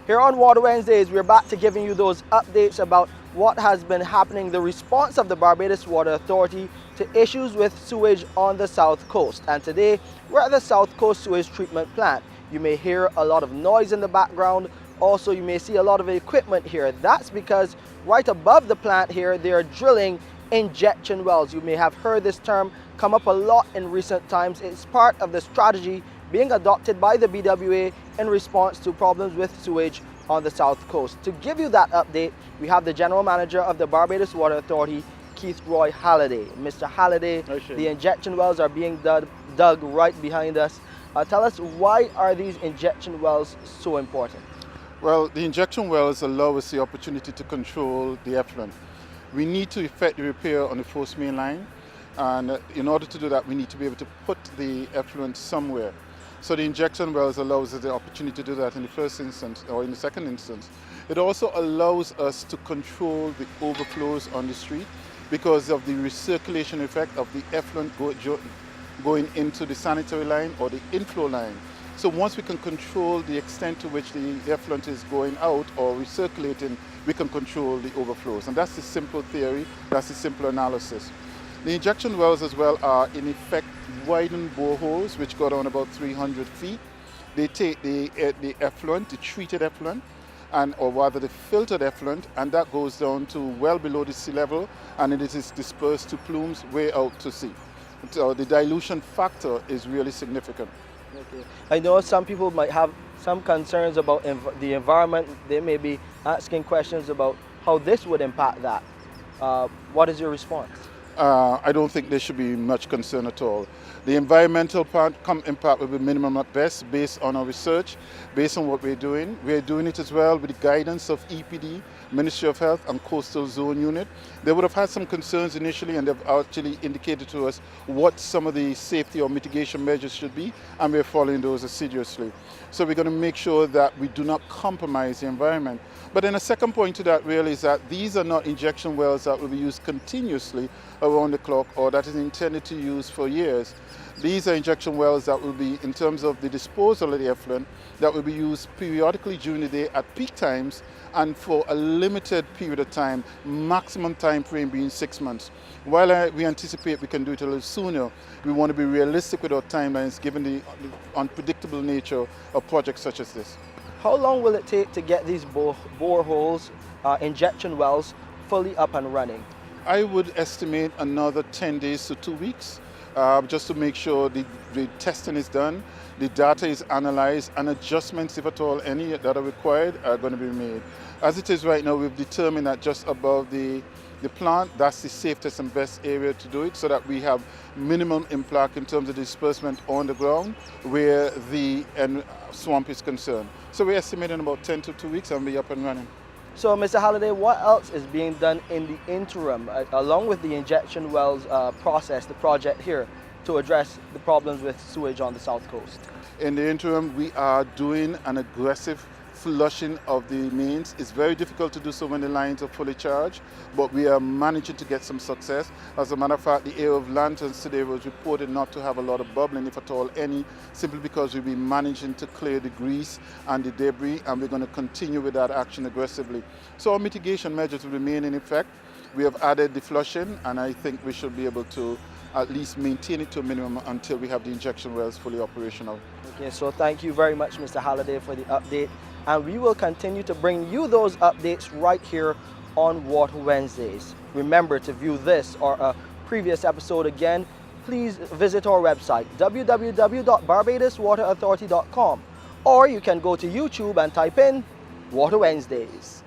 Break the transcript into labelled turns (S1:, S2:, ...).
S1: Here on Water Wednesdays, we're back to giving you those updates about what has been happening, the response of the Barbados Water Authority to issues with sewage on the south coast. And today, we're at the South Coast Sewage Treatment Plant. You may hear a lot of noise in the background. Also, you may see a lot of equipment here. That's because right above the plant here, they are drilling injection wells. You may have heard this term come up a lot in recent times. It's part of the strategy being adopted by the BWA in response to problems with sewage on the south coast. To give you that update, we have the General Manager of the Barbados Water Authority, Keith Roy Halliday. Mr. Halliday, the injection wells are being dug right behind us. Tell us, why are these injection wells so important?
S2: Well, the injection wells allow us the opportunity to control the effluent. We need to effect the repair on the force main line, and in order to do that, we need to be able to put the effluent somewhere. So the injection wells allows us the opportunity to do that in the first instance or in the second instance. It also allows us to control the overflows on the street because of the recirculation effect of the effluent going into the sanitary line or the inflow line. So once we can control the extent to which the effluent is going out or recirculating, we can control the overflows. And that's the simple theory, that's the simple analysis. The injection wells as well are in effect widened boreholes which go down about 300 feet. They take the effluent, the treated effluent, or rather the filtered effluent, and that goes down to well below the sea level, and it is dispersed to plumes way out to sea. So the dilution factor is really significant.
S1: Okay. I know some people might have some concerns about the environment. They may be asking questions about how this would impact that. What is your response?
S2: I don't think there should be much concern at all. The environmental impact will be minimum at best based on our research, based on what we're doing. We're doing it as well with the guidance of EPD, Ministry of Health and Coastal Zone Unit. They would have had some concerns initially, and they've actually indicated to us what some of the safety or mitigation measures should be, and we're following those assiduously. So we're going to make sure that we do not compromise the environment. But then a second point to that really is that these are not injection wells that will be used continuously around the clock or that is intended to use for years. These are injection wells that will be, in terms of the disposal of the effluent, that will be used periodically during the day at peak times and for a limited period of time, maximum time frame being 6 months. While we anticipate we can do it a little sooner, we want to be realistic with our timelines given the unpredictable nature of projects such as this.
S1: How long will it take to get these boreholes, injection wells, fully up and running?
S2: I would estimate another 10 days to 2 weeks, just to make sure the testing is done, the data is analyzed, and adjustments, if at all any that are required, are going to be made. As it is right now, we've determined that just above the plant, that's the safest and best area to do it, so that we have minimum impact in terms of disbursement on the ground where the swamp is concerned. So we're estimating about 10 to 2 weeks and we'll be up and running.
S1: So, Mr. Halliday, what else is being done in the interim, along with the injection wells process, the project here, to address the problems with sewage on the south coast?
S2: In the interim, we are doing an aggressive flushing of the mains. It's very difficult to do so when the lines are fully charged, but we are managing to get some success. As a matter of fact, the area of lanterns today was reported not to have a lot of bubbling, if at all any, simply because we'll be managing to clear the grease and the debris, and we're going to continue with that action aggressively. So our mitigation measures will remain in effect. We have added the flushing, and I think we should be able to at least maintain it to a minimum until we have the injection wells fully operational.
S1: Okay, so thank you very much, Mr. Halliday, for the update. And we will continue to bring you those updates right here on Water Wednesdays. Remember, to view this or a previous episode again, please visit our website, www.barbadoswaterauthority.com, or you can go to YouTube and type in Water Wednesdays.